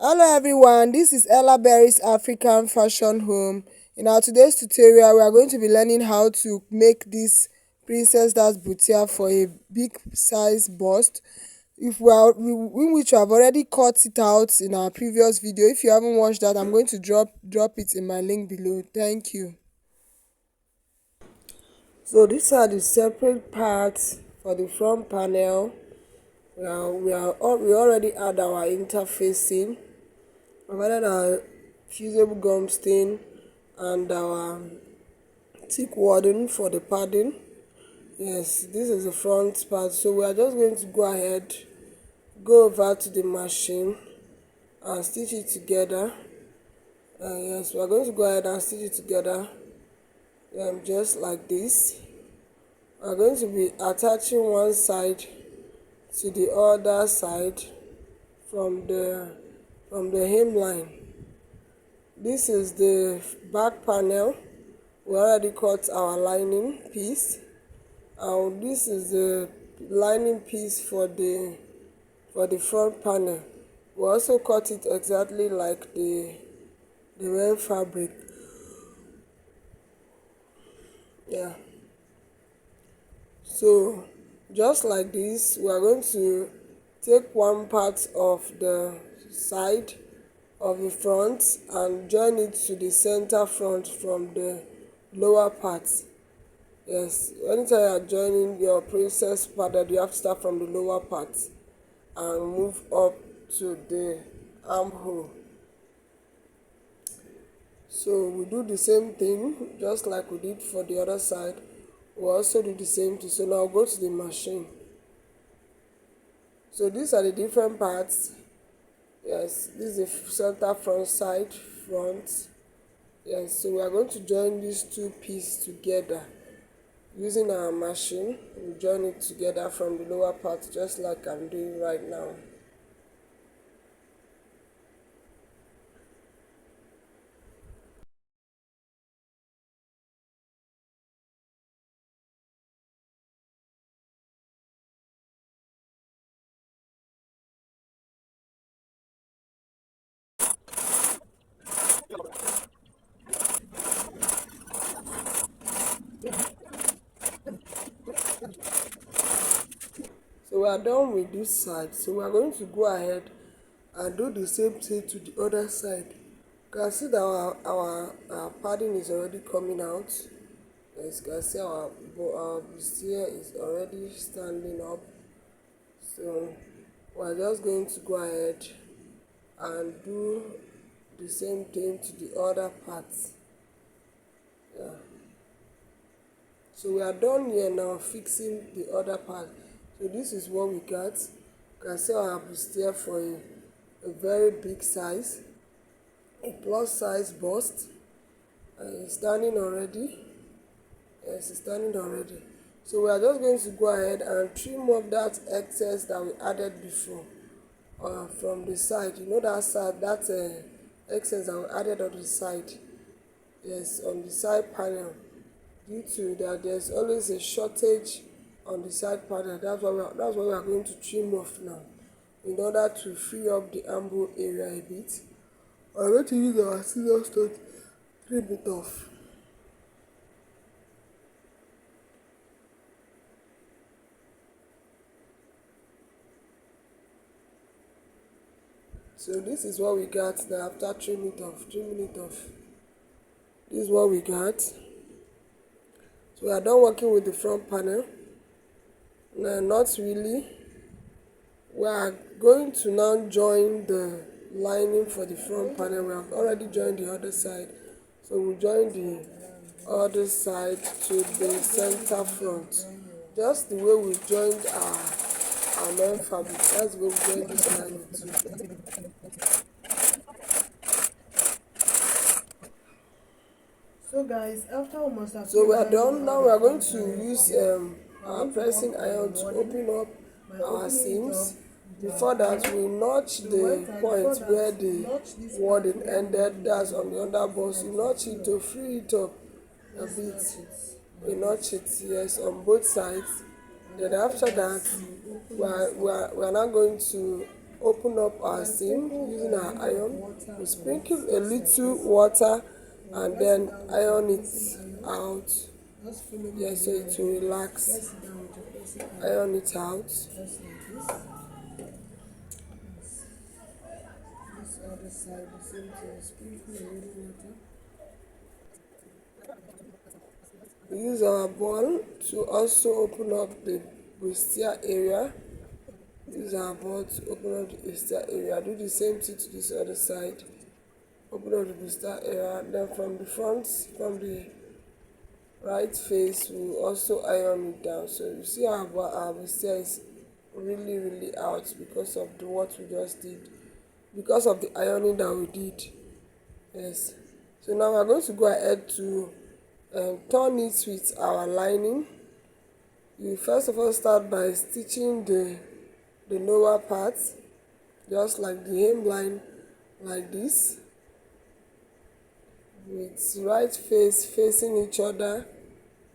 Hello everyone, this is Ella Berry's African Fashion Home. In our today's tutorial, we are going to be learning how to make this princess that's bustier for a big size bust. If we are, in which we have already cut it out in our previous video. If you haven't watched that, I'm going to drop it in my link below. Thank you. So these are the separate parts for the front panel. We already had our interfacing. Provided our fusible gum stain and our thick wording for the padding. Yes, this is the front part. So we are just going to go ahead, go over to the machine and stitch it together. Yes, we are going to go ahead and stitch it together, just like this. We are going to be attaching one side to the other side from the hemline. This is the back panel. We already cut our lining piece, and this is the lining piece for the front panel. We also cut it exactly like the main fabric. Yeah, so just like this, we are going to take one part of the side of the front and join it to the center front from the lower part. Yes, anytime you are joining your princess pattern, you have to start from the lower part and move up to the armhole. So we do the same thing just like we did for the other side. We also do the same thing. So now go to the machine. So these are the different parts. Yes, this is the center front, side front. Yes, so we are going to join these two pieces together using our machine. We join it together from the lower part, just like I'm doing right now. So we are done with this side. So we are going to go ahead and do the same thing to the other side. You can see that our padding is already coming out. As you can see, our bustier is already standing up. So we are just going to go ahead and do the same thing to the other parts. Yeah. So we are done here now fixing the other part. So this is what we got. You can see our bustier for a very big size, a plus size bust. It's standing already. Yes, it's standing already. So we are just going to go ahead and trim off that excess that we added before from the side. You know that side, that excess that we added on the side. Yes, on the side panel. Due to that, there's always a shortage on the side panel. That's what we are going to trim off now, in order to free up the armhole area a bit. I'm going to use our scissors to trim it off. So this is what we got now after trimming it off. This is what we got. So we are done working with the front panel. No, not really. We are going to now join the lining for the front panel. We have already joined the other side. So we join the other side to the center front. Just the way we joined our main fabric. That's the way we joined this lining too. So guys, after almost So we are done. Now we are going to use our pressing iron to open up our seams. Before that, we notch the point where the wording ended. That's on the underbust. We notch it to free it up a bit. We notch it, yes, on both sides. Then after that, we are now going to open up our seam using our iron. We sprinkle a little water and then iron it out. Yes, so it will relax. Iron it out. This other side, the same thing. Sprinkle a little water. We use our ball to also open up the bustier area. Use our ball to open up the bustier area. Do the same thing to this other side. Open up the bustier area. Then from the front, from the right face, we will also iron it down. So you see our bustier is really out because of the what we just did, because of the ironing that we did. Yes. So now we're going to go ahead to turn it with our lining. You first of all start by stitching the lower part, just like the hemline, like this, with right face facing each other.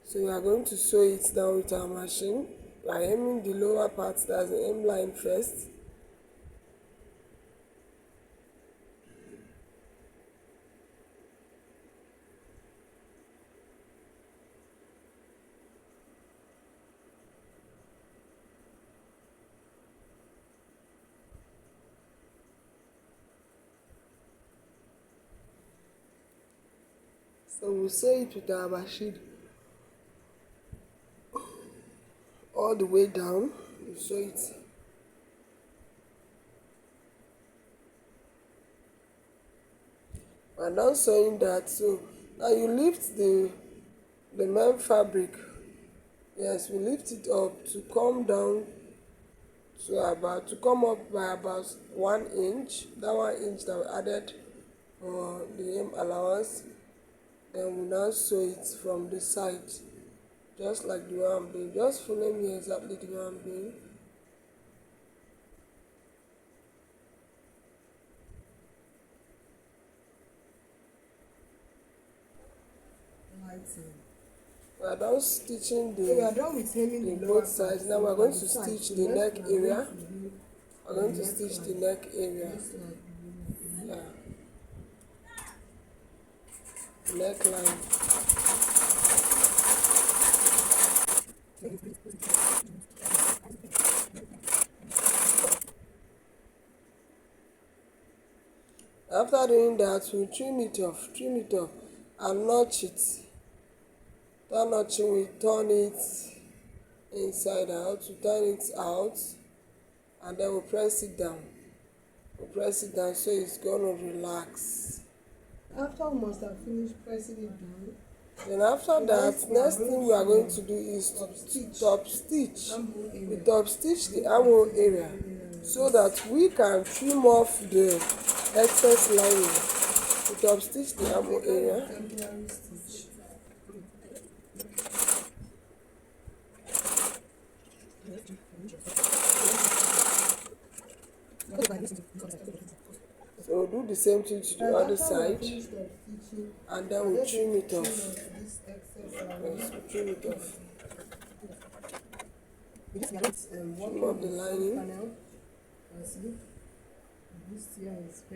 So we are going to sew it down with our machine by hemming the lower part, that's the hemline first. So we'll sew it with our machine all the way down. You sew it. We're done sewing that. So now you lift the main fabric. Yes, we lift it up to come down to come up by about 1 inch. That 1 inch that we added for the hem allowance. Then we now sew it from the side, just like the way I'm doing. Just follow me exactly the way I'm doing. We are done stitching we are done with hemming the both sides. Now we are going to stitch the neck area. We are going to stitch the neck area. Yeah. Neckline. After doing that, we trim it off, and notch it. That notching, we turn it inside out, we turn it out, and then we press it down. We press it down so it's gonna relax. After we must have finished pressing it down, then after that, next thing we are going to do is to top stitch. We top stitch the armhole area so that we can trim off the excess lining. We top stitch the armhole area. So we'll do the same thing to the other side, and then we'll trim it off. Yes, we'll trim it off. Trim off the lining.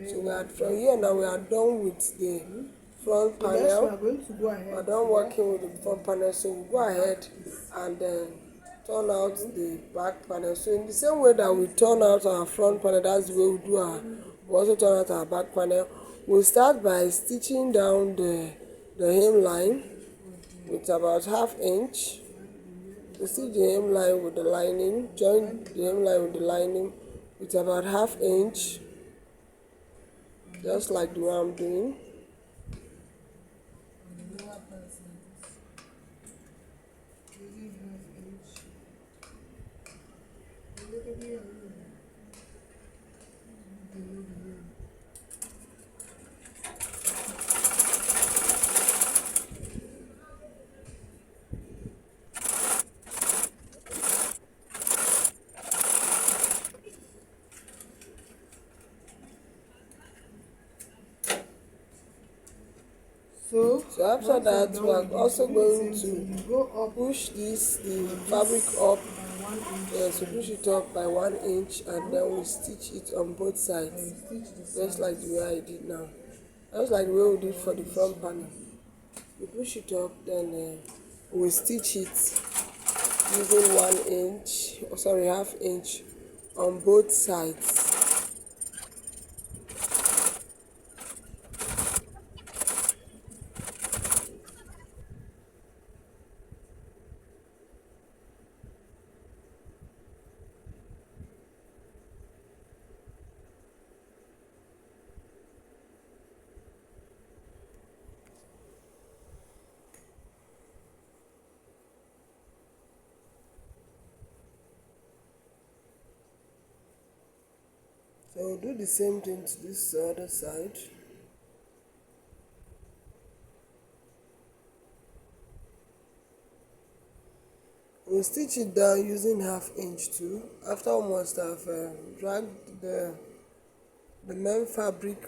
So we are from here now. We are done with the front panel. We are done working with the front panel. So we'll go ahead and turn out the back panel. So in the same way that we turn out our front panel, that's the way we do we also turn out our back panel. We'll start by stitching down the hemline with about 1/2 inch. We stitch the hemline with the lining, join the hemline with the lining with about 1/2 inch, just like the way I'm doing. So after that, we are also going to push the fabric up 1 inch. Yes, we push it up by 1 inch and then we stitch it on both sides. And stitch the Just like the sides. way I did now. Just like the way we did for the front panel. We push it up, then we stitch it using 1 inch, oh sorry, ½ inch on both sides. So we'll do the same thing to this other side. We'll stitch it down using ½ inch too. After we must have dragged the main fabric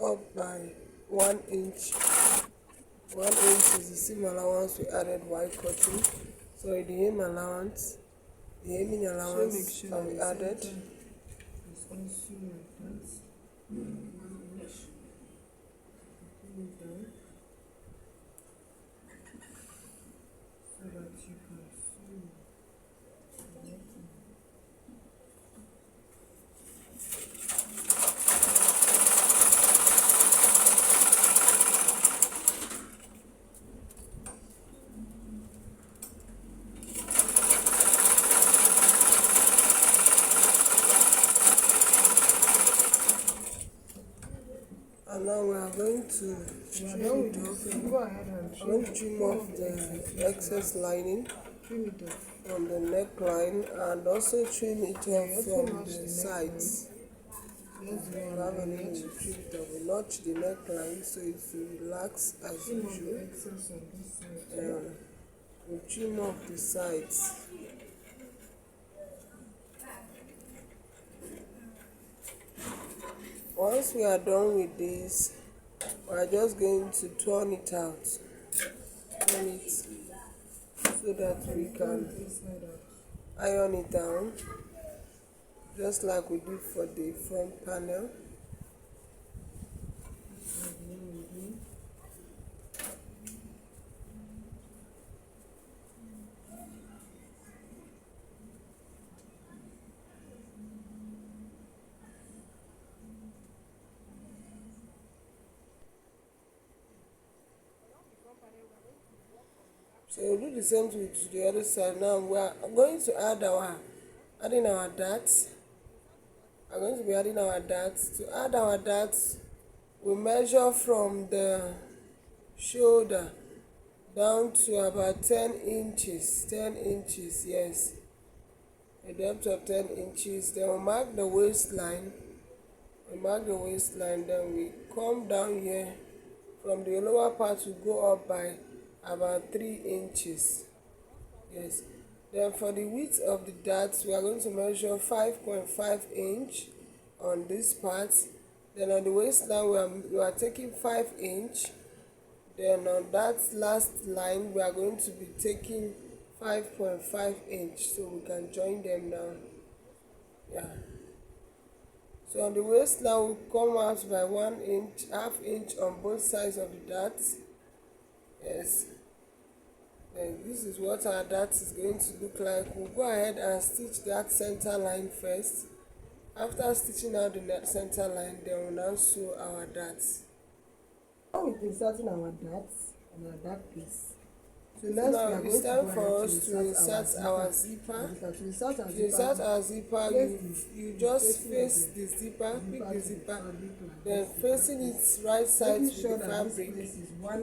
up by 1 inch. 1 inch is the seam allowance we added white cotton. So the hem allowance, the hemming allowance that we added. It's also like that. 1 inch. Pull it down so that you can see. And now we are going to We are trim done it with off. this. Go ahead and I'm going to trim off the excess lining trim it off. from the neckline and also trim it off from the sides. Let's go We on have a the little edge. trim it off. We notch the neckline so it will relax as Trim off the usual. excess on this side. We trim off the sides. Once we are done with this, we are just going to turn it out. Turn it so that we can Inside out. iron it down, just like we did for the front panel. So we'll do the same thing to the other side. Now we are going to adding our darts. I'm going to be adding our darts. To add our darts, we measure from the shoulder down to about 10 inches. 10 inches, yes. A depth of 10 inches. Then we mark the waistline. Then we come down here. From the lower part, we go up by about 3 inches. Yes. Then for the width of the darts, we are going to measure 5.5 inch on this part. Then on the waistline, we are taking 5 inch. Then on that last line, we are going to be taking 5.5 inch. So we can join them now. Yeah. So on the waistline, we come out by 1 inch, ½ inch on both sides of the darts. Yes. Then this is what our dart is going to look like. We'll go ahead and stitch that center line first. After stitching out the center line, then we'll now sew our darts. Now we've been inserting our darts on our dart piece. So So next we now are it's going to time go for ahead us to insert our zipper. To insert our To insert our zipper, you just face the zipper, pick the zipper, then facing it right side to the fabric,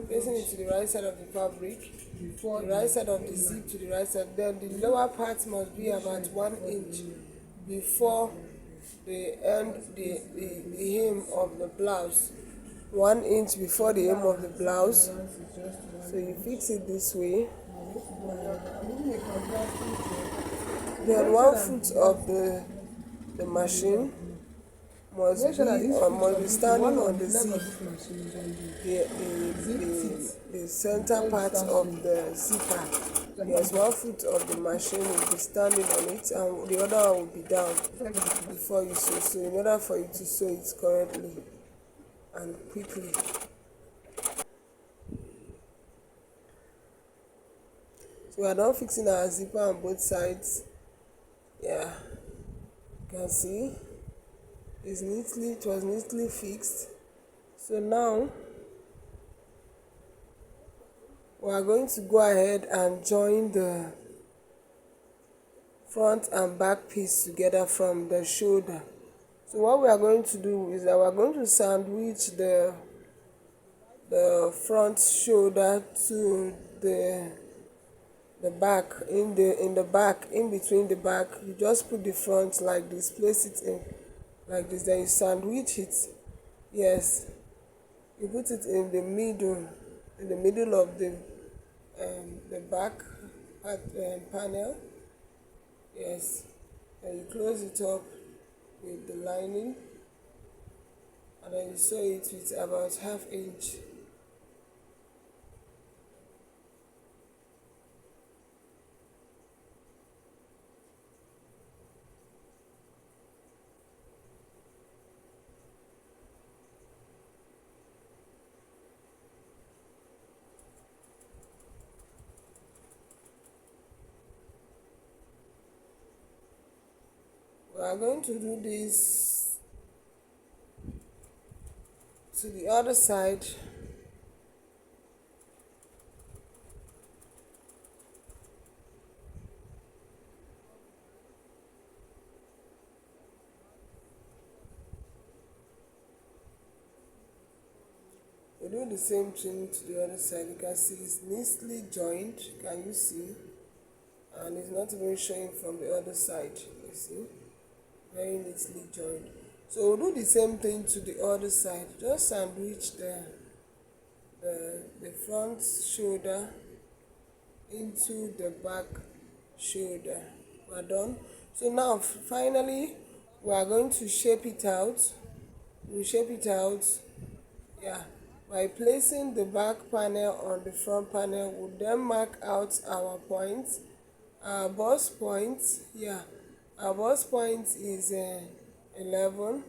facing it to the right side of the fabric, the right side of the zip to the right side. Then the lower part must be about 1 inch before the end, the hem of the blouse. 1 inch before the hem of the blouse. So you fix it this way. Then 1 foot of the machine must be standing on the zip, the center part of the zipper. Yes, one foot of the machine will be standing on it and the other one will be down before you sew. So in order for you to sew it correctly and quickly. So we are done fixing our zipper on both sides. Yeah, you can see it was neatly fixed. So now we are going to go ahead and join the front and back piece together from the shoulder. So what we are going to do is that we are going to sandwich the front shoulder to the back. In the back, in between the back, you just put the front like this, place it in like this, then you sandwich it. Yes, you put it in the middle of the back panel. Yes, and you close it up with the lining, and then you sew it with about half inch. We are going to do this to the other side. We do the same thing to the other side. You can see it's neatly joined. Can you see? And it's not even showing from the other side. You see? Very neatly joined. So we'll do the same thing to the other side. Just sandwich the front shoulder into the back shoulder. We're done. So now finally we are going to shape it out. We'll shape it out, yeah, by placing the back panel on the front panel. We'll then mark out our points, our bust point. Yeah, our bust point is 11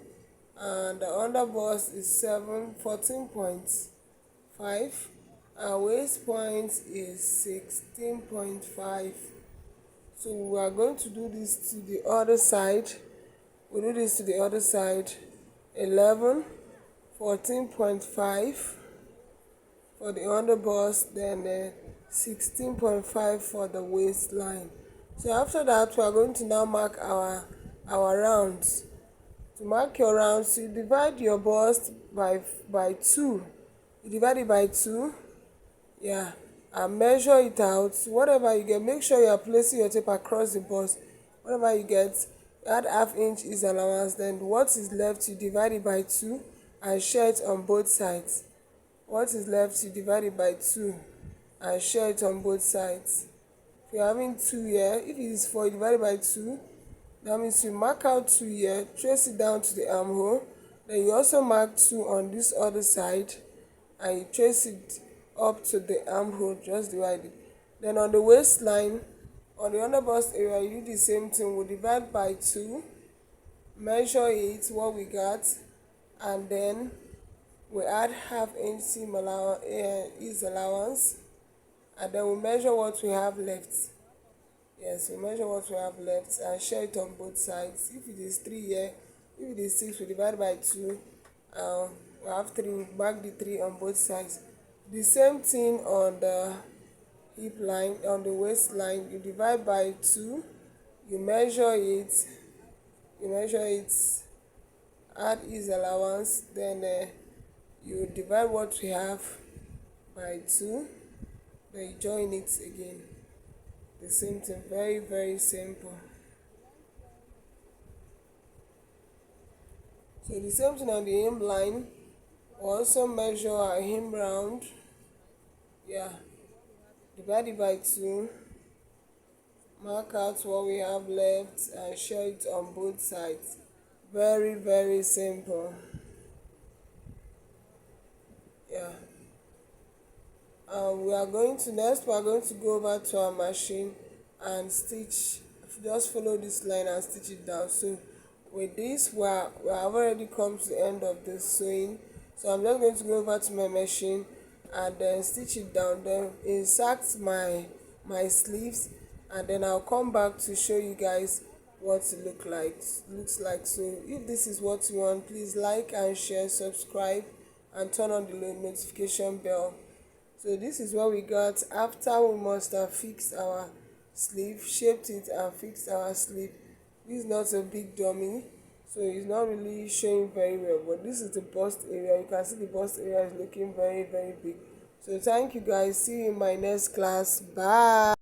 and the under bust is 14.5. Our waist point is 16.5. So we are going to do this to the other side. We'll do this to the other side. 11, 14.5 for the under bust, then 16.5 for the waistline. So after that, we are going to now mark our rounds. To mark your rounds, you divide your bust by 2. You divide it by 2, yeah, and measure it out. Whatever you get, make sure you are placing your tape across the bust. Whatever you get, add half inch is allowance. Then what is left, you divide it by 2 and share it on both sides. What is left, you divide it by 2 and share it on both sides. If you're having 2 here, if it is 4, you divide it by 2. That means you mark out 2 here, trace it down to the armhole. Then you also mark 2 on this other side and you trace it up to the armhole, just divide it. Then on the waistline, on the under bust area, you do the same thing. We'll divide by 2, measure it, what we got, and then we add half inch seam ease allowance, and then we measure what we have left. Yes, we measure what we have left and share it on both sides. If it is 3 here, if it is 6, we divide by 2. We have 3, we mark the 3 on both sides. The same thing on the hip line, on the waistline, you divide by 2, you measure it, add ease allowance, then you divide what we have by 2, then you join it again. The same thing, very very simple. So the same thing on the hem line, we also measure our hem round, yeah, divide it by 2, mark out what we have left and share it on both sides. Very very simple, yeah. We are going to next, we are going to go over to our machine and stitch. Just follow this line and stitch it down. So with this, we have already come to the end of the sewing. So I'm just going to go over to my machine and then stitch it down, then insert my sleeves, and then I'll come back to show you guys what it looks like. So if this is what you want, please like and share, subscribe, and turn on the notification bell. So this is what we got after we must have fixed our sleeve, shaped it and fixed our sleeve. This is not a big dummy, so it's not really showing very well, but this is the bust area. You can see the bust area is looking very big. So thank you guys, see you in my next class. Bye.